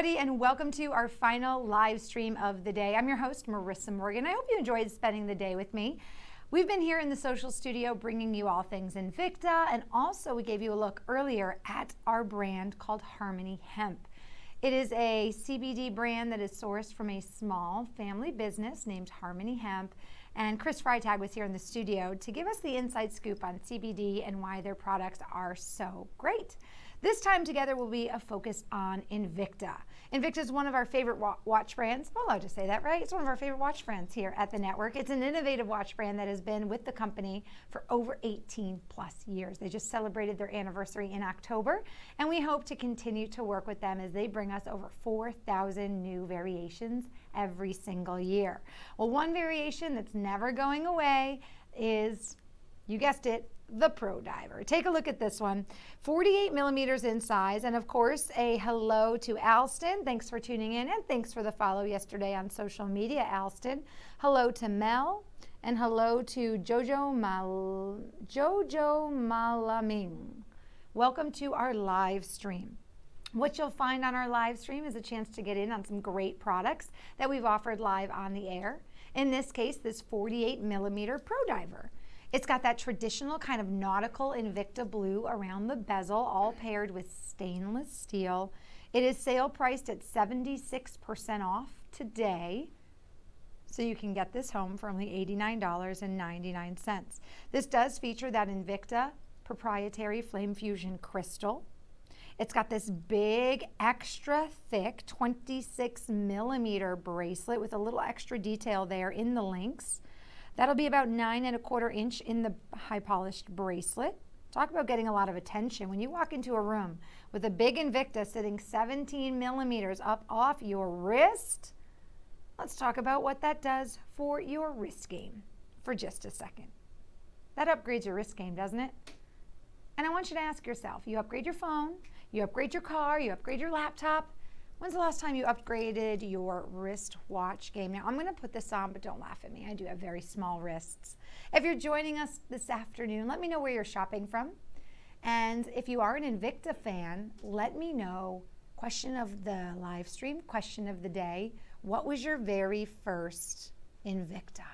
everybody, and welcome to our final live stream of the day. I'm your host, Marissa Morgan. I hope you enjoyed spending the day with me. We've been here in the social studio bringing you all things Invicta, and also we gave you a look earlier at our brand called Harmony Hemp. It is a CBD brand that is sourced from a small family business named Harmony Hemp, and Chris Freitag was here in the studio to give us the inside scoop on CBD and why their products are so great. This time together will be a focus on Invicta. Invicta is one of our favorite watch brands. I'm allowed to say that, right? It's one of our favorite watch brands here at the network. It's an innovative watch brand that has been with the company for over 18 plus years. They just celebrated their anniversary in October, and we hope to continue to work with them as they bring us over 4,000 new variations every single year. Well, one variation that's never going away is, you guessed it, the Pro Diver. Take a look at this one. 48 millimeters in size, and of course, a hello to Alston. Thanks for tuning in, and thanks for the follow yesterday on social media, Alston. Hello to Mel, and hello to Jojo Malaming. Welcome to our live stream. What you'll find on our live stream is a chance to get in on some great products that we've offered live on the air. In this case, this 48 millimeter Pro Diver. It's got that traditional kind of nautical Invicta blue around the bezel, all paired with stainless steel. It is sale priced at 76% off today, so you can get this home for only $89.99. This does feature that Invicta proprietary Flame Fusion crystal. It's got this big, extra thick 26 millimeter bracelet with a little extra detail there in the links. That'll be about 9 1/4 inch in the high polished bracelet. Talk about getting a lot of attention. When you walk into a room with a big Invicta sitting 17 millimeters up off your wrist, let's talk about what that does for your wrist game for just a second. That upgrades your wrist game, doesn't it? And I want you to ask yourself, you upgrade your phone, you upgrade your car, you upgrade your laptop. When's the last time you upgraded your wristwatch game? Now, I'm going to put this on, but don't laugh at me. I do have very small wrists. If you're joining us this afternoon, let me know where you're shopping from. And if you are an Invicta fan, let me know, question of the live stream, question of the day, what was your very first Invicta?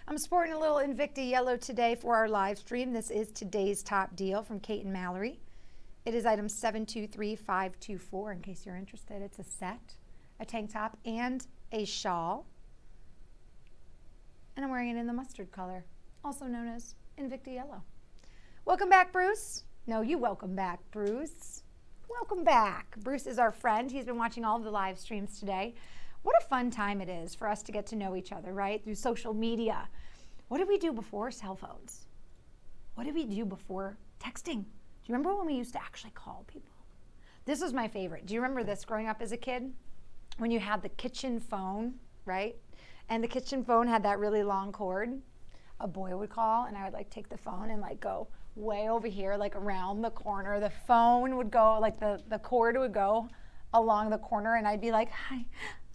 I'm sporting a little Invicta yellow today for our live stream. This is today's top deal from Kate and Mallory. It is item 723524 in case you're interested. It's a set, a tank top, and a shawl. And I'm wearing it in the mustard color, also known as Invicta Yellow. Welcome back, Bruce. No, you welcome back, Bruce. Welcome back. Bruce is our friend. He's been watching all of the live streams today. What a fun time it is for us to get to know each other, right? Through social media. What did we do before cell phones? What did we do before texting? Do you remember when we used to actually call people? This was my favorite. Do you remember this growing up as a kid? When you had the kitchen phone, right? And the kitchen phone had that really long cord. A boy would call, and I would like take the phone and like go way over here, like around the corner. The phone would go, like the cord would go along the corner, and I'd be like, hi,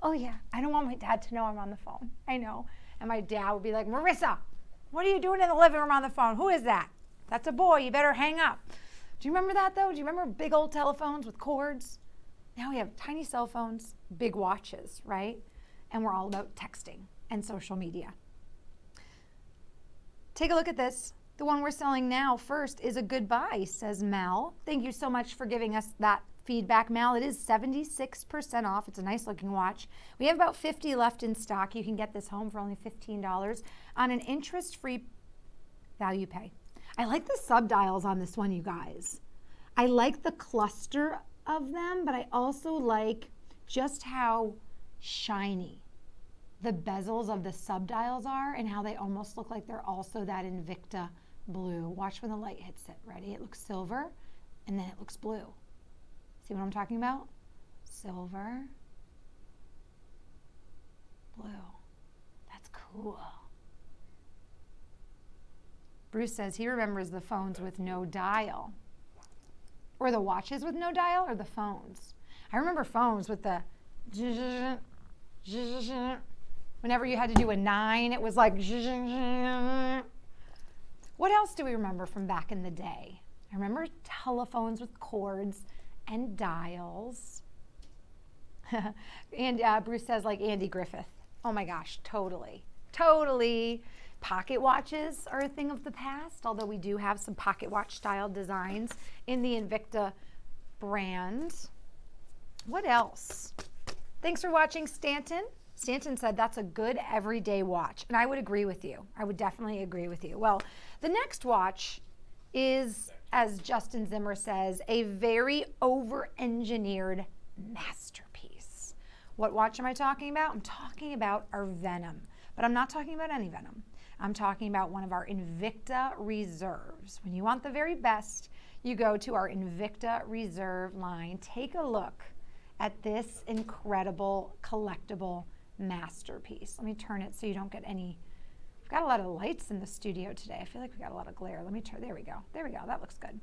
oh yeah, I don't want my dad to know I'm on the phone. I know. And my dad would be like, Marissa, what are you doing in the living room on the phone? Who is that? That's a boy, you better hang up. Do you remember that though? Do you remember big old telephones with cords? Now we have tiny cell phones, big watches, right? And we're all about texting and social media. Take a look at this. The one we're selling now first is a goodbye, says Mel. Thank you so much for giving us that feedback, Mel. It is 76% off. It's a nice looking watch. We have about 50 left in stock. You can get this home for only $15 on an interest-free value pay. I like the subdials on this one, you guys. I like the cluster of them, but I also like just how shiny the bezels of the subdials are and how they almost look like they're also that Invicta blue. Watch when the light hits it. Ready? It looks silver, and then it looks blue. See what I'm talking about? Silver, blue. That's cool. Bruce says he remembers the phones with no dial. Or the watches with no dial, or the phones. I remember phones with the whenever you had to do a 9, it was like what else do we remember from back in the day? I remember telephones with cords and dials. And Bruce says like Andy Griffith. Oh my gosh, totally. Totally. Pocket watches are a thing of the past, although we do have some pocket watch style designs in the Invicta brand. What else? Thanks for watching, Stanton. Stanton said that's a good everyday watch, and I would agree with you. I would definitely agree with you. Well, the next watch is, as Justin Zimmer says, a very over-engineered masterpiece. What watch am I talking about? I'm talking about our Venom, but I'm not talking about any Venom. I'm talking about one of our Invicta Reserves. When you want the very best, you go to our Invicta Reserve line. Take a look at this incredible collectible masterpiece. Let me turn it so you don't get any. We've got a lot of lights in the studio today. I feel like we got a lot of glare. Let me turn. There we go. There we go. That looks good.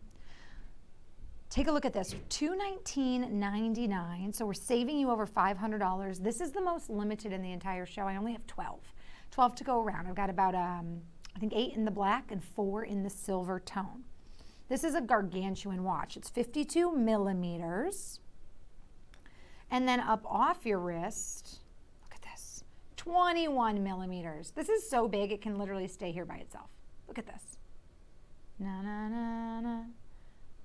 Take a look at this. $219.99. So we're saving you over $500. This is the most limited in the entire show. I only have 12 to go around. I've got about I think 8 in the black and 4 in the silver tone. This is a gargantuan watch. It's 52 millimeters. And then up off your wrist, look at this, 21 millimeters. This is so big it can literally stay here by itself. Look at this. Na na na na,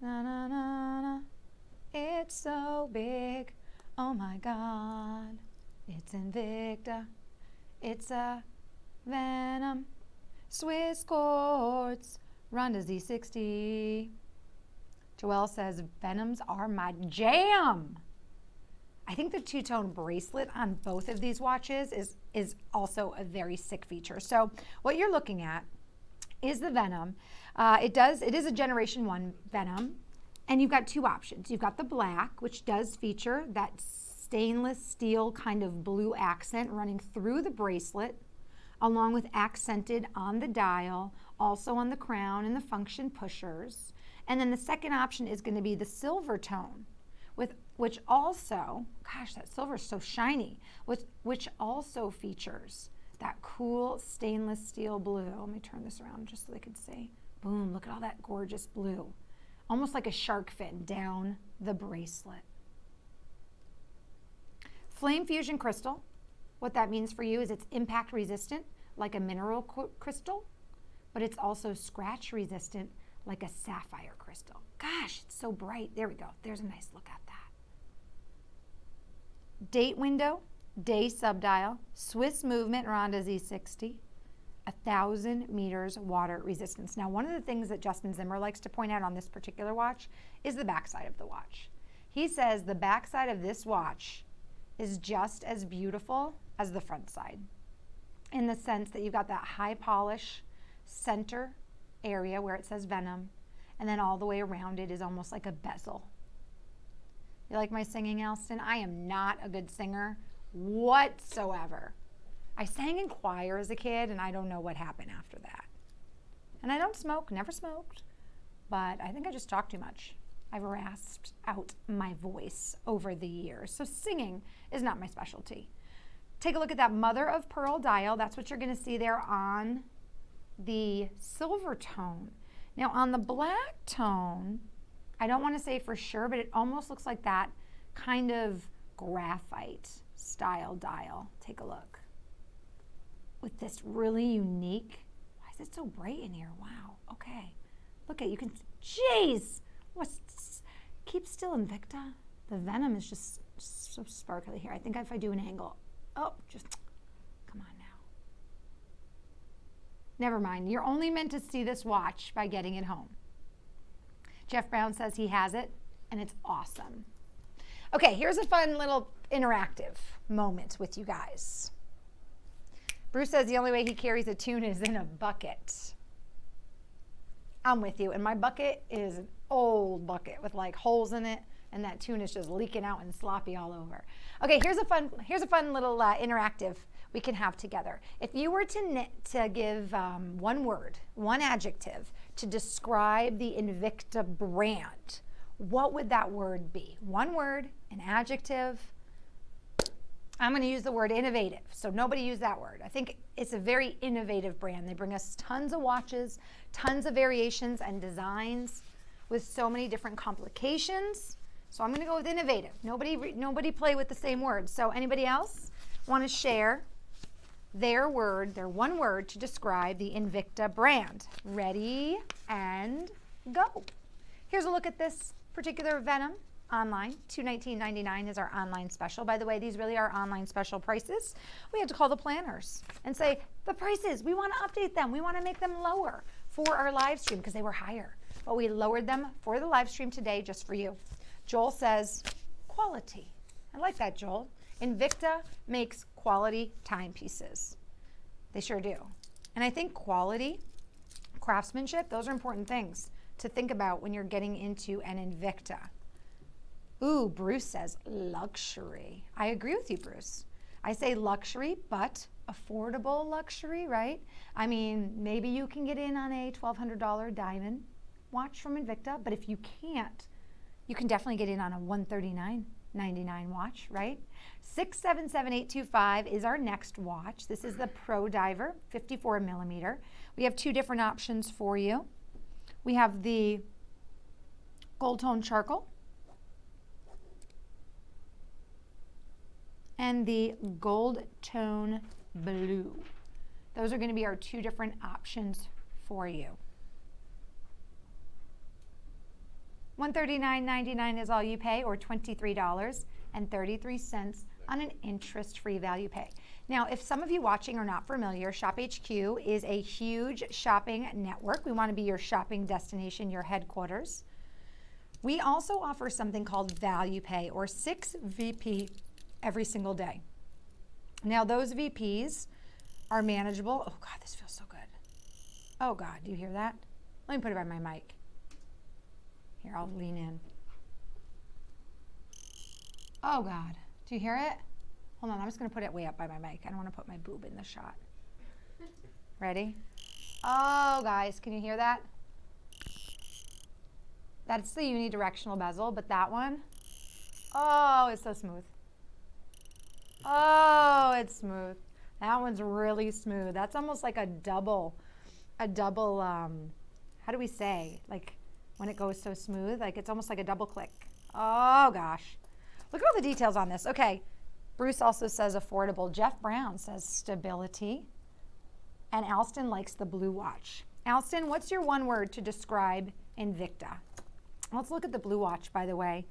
na na na na. It's so big. Oh my God. It's Invicta. It's a Venom. Swiss quartz. Ronda Z60. Joelle says Venoms are my jam. I think the two-tone bracelet on both of these watches is also a very sick feature. So what you're looking at is the Venom. It is a Generation 1 Venom, and you've got two options. You've got the black, which does feature that stainless steel kind of blue accent running through the bracelet, along with accented on the dial, also on the crown and the function pushers. And then the second option is going to be the silver tone, which also, gosh, that silver is so shiny, which also features that cool stainless steel blue. Let me turn this around just so they can see. Boom, look at all that gorgeous blue. Almost like a shark fin down the bracelet. Flame Fusion Crystal. What that means for you is it's impact resistant like a mineral crystal, but it's also scratch resistant like a sapphire crystal. Gosh, it's so bright. There we go. There's a nice look at that. Date window, day subdial, Swiss movement Ronda Z60, 1,000 meters water resistance. Now, one of the things that Justin Zimmer likes to point out on this particular watch is the backside of the watch. He says the backside of this watch is just as beautiful as the front side, in the sense that you've got that high polish center area where it says Venom, and then all the way around it is almost like a bezel. You like my singing, Elston? I am not a good singer whatsoever. I sang in choir as a kid, and I don't know what happened after that. And I don't smoke, never smoked, but I think I just talk too much. I've rasped out my voice over the years, so singing is not my specialty. Take a look at that mother of pearl dial. That's what you're going to see there on the silver tone. Now on the black tone, I don't want to say for sure, but it almost looks like that kind of graphite style dial. Take a look. With this really unique, why is it so bright in here? Wow, okay. Look at, you can, jeez, keep still, Invicta. The Venom is just so sparkly here. I think if I do an angle, oh, just, come on now. Never mind, you're only meant to see this watch by getting it home. Jeff Brown says he has it, and it's awesome. Okay, here's a fun little interactive moment with you guys. Bruce says the only way he carries a tune is in a bucket. I'm with you, and my bucket is an old bucket with like holes in it, and that tune is just leaking out and sloppy all over. Okay, here's a fun little interactive we can have together. If you were to give one word, one adjective to describe the Invicta brand, what would that word be? One word, an adjective. I'm going to use the word innovative, so nobody use that word. I think it's a very innovative brand. They bring us tons of watches, tons of variations and designs with so many different complications So I'm going to go with innovative. Nobody play with the same words. So anybody else want to share their one word to describe the Invicta brand? Ready and go. Here's a look at this particular Venom online. $219.99 is our online special. By the way, these really are online special prices. We had to call the planners and say, the prices, we want to update them. We want to make them lower for our live stream because they were higher. But we lowered them for the live stream today just for you. Joel says, quality. I like that, Joel. Invicta makes quality timepieces. They sure do. And I think quality, craftsmanship, those are important things to think about when you're getting into an Invicta. Ooh, Bruce says luxury. I agree with you, Bruce. I say luxury, but affordable luxury, right? I mean, maybe you can get in on a $1,200 diamond watch from Invicta, but if you can't, you can definitely get in on a $139.99 watch, right? 677825 is our next watch. This is the Pro Diver, 54 millimeter. We have two different options for you. We have the gold tone charcoal and the gold tone blue. Those are going to be our two different options for you. $139.99 is all you pay, or $23.33 on an interest-free value pay. Now, if some of you watching are not familiar, Shop HQ is a huge shopping network. We want to be your shopping destination, your headquarters. We also offer something called value pay, or 6 VP every single day. Now, those VPs are manageable. Oh God, this feels so good. Oh God, do you hear that? Let me put it by my mic. Here, I'll lean in. Oh God, do you hear it? Hold on, I'm just gonna put it way up by my mic. I don't wanna put my boob in the shot. Ready? Oh guys, can you hear that? That's the unidirectional bezel, but that one, oh, it's so smooth. Oh, it's smooth. That one's really smooth. That's almost like a double, how do we say? Like when it goes so smooth, like it's almost like a double click. Oh gosh. Look at all the details on this. Okay, Bruce also says affordable. Jeff Brown says stability. And Alston likes the blue watch. Alston, what's your one word to describe Invicta? Let's look at the blue watch, by the way.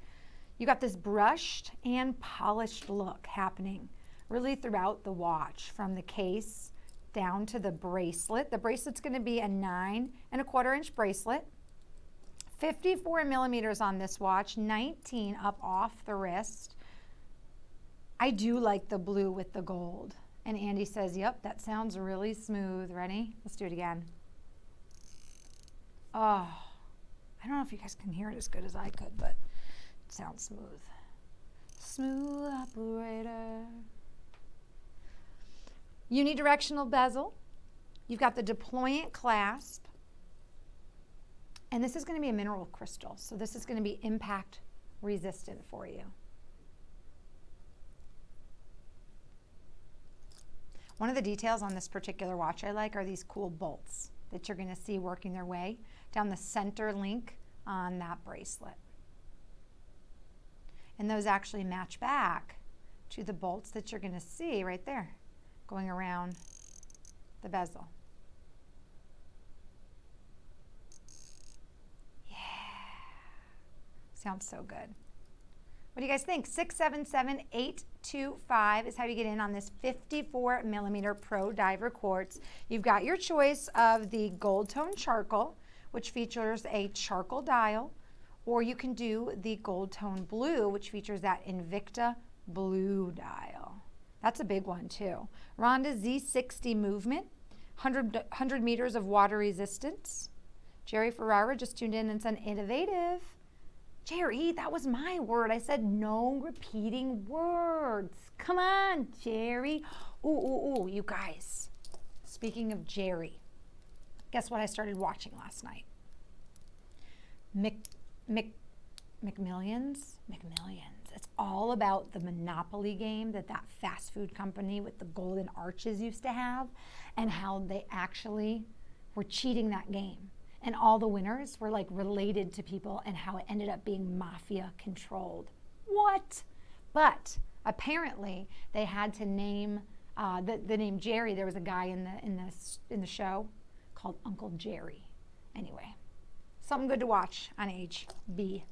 You got this brushed and polished look happening really throughout the watch, from the case down to the bracelet. The bracelet's going to be a 9¼ inch bracelet. 54 millimeters on this watch, 19 up off the wrist. I do like the blue with the gold. And Andy says, yep, that sounds really smooth. Ready? Let's do it again. Oh, I don't know if you guys can hear it as good as I could, but it sounds smooth. Smooth operator. Unidirectional bezel. You've got the deployant clasp. And this is going to be a mineral crystal. So this is going to be impact resistant for you. One of the details on this particular watch I like are these cool bolts that you're going to see working their way down the center link on that bracelet. And those actually match back to the bolts that you're going to see right there going around the bezel. Yeah. Sounds so good. What do you guys think? 677825 is how you get in on this 54 millimeter Pro Diver quartz. You've got your choice of the gold tone charcoal, which features a charcoal dial, or you can do the gold tone blue, which features that Invicta blue dial. That's a big one too. Ronda Z60 movement, 100 meters of water resistance. Jerry Ferrara just tuned in and said innovative. Jerry, that was my word. I said no repeating words. Come on, Jerry. Ooh, you guys. Speaking of Jerry, guess what I started watching last night? McMillions. It's all about the Monopoly game that fast food company with the golden arches used to have, and how they actually were cheating that game. and all the winners were like related to people and how it ended up being mafia controlled. What? But apparently they had to name the name Jerry. There was a guy in the show called Uncle Jerry. Anyway, something good to watch on HBO.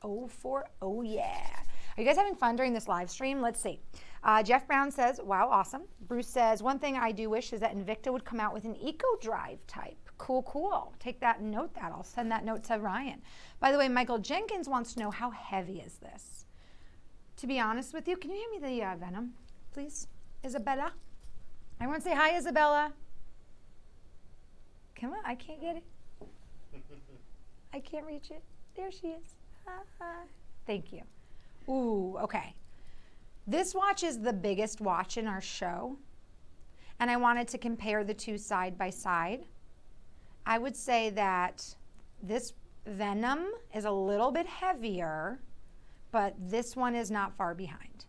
Oh yeah. Are you guys having fun during this live stream? Let's see. Jeff Brown says, wow, awesome. Bruce says, one thing I do wish is that Invicta would come out with an Eco Drive type. Cool. Take that and note that. I'll send that note to Ryan. By the way, Michael Jenkins wants to know, how heavy is this? To be honest with you, can you hand me the Venom, please? Isabella? Everyone say hi, Isabella. Come on, I can't get it. I can't reach it. There she is. Thank you. Ooh, okay. This watch is the biggest watch in our show, and I wanted to compare the two side by side. I would say that this Venom is a little bit heavier, but this one is not far behind.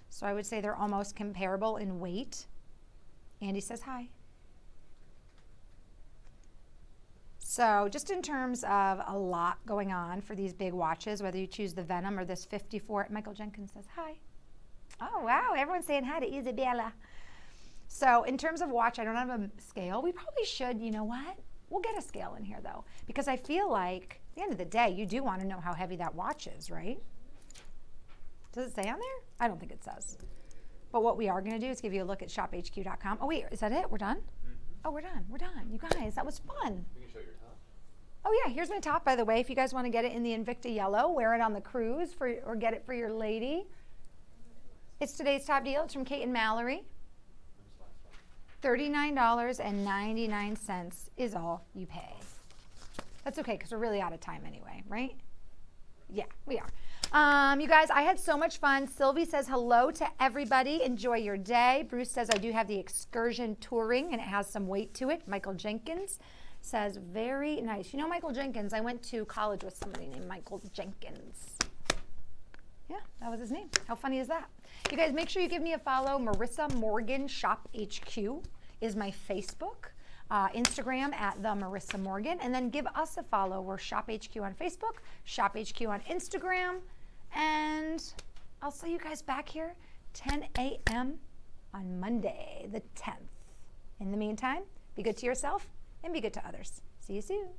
So I would say they're almost comparable in weight. Andy says hi. So just in terms of a lot going on for these big watches, whether you choose the Venom or this 54, Michael Jenkins says hi. Oh, wow, everyone's saying hi to Isabella. So in terms of watch, I don't have a scale. We probably should, you know what? We'll get a scale in here though, because I feel like at the end of the day, you do want to know how heavy that watch is, right? Does it say on there? I don't think it says. But what we are going to do is give you a look at shophq.com. Oh wait, is that it? We're done? Oh, we're done. You guys, that was fun. We can show your top. Oh yeah, here's my top, by the way. If you guys want to get it in the Invicta yellow, wear it on the cruise or get it for your lady. It's today's top deal. It's from Kate and Mallory. $39.99 is all you pay. That's okay, because we're really out of time anyway, right? Yeah, we are. You guys, I had so much fun. Sylvie says hello to everybody. Enjoy your day. Bruce says I do have the excursion touring, and it has some weight to it. Michael Jenkins says very nice. You know Michael Jenkins? I went to college with somebody named Michael Jenkins. Yeah, that was his name. How funny is that? You guys, make sure you give me a follow. Marissa Morgan Shop HQ is my Facebook. Instagram at the Marissa Morgan, and then give us a follow. We're Shop HQ on Facebook, Shop HQ on Instagram, and I'll see you guys back here 10 a.m. on Monday the 10th. In the meantime, be good to yourself and be good to others. See you soon.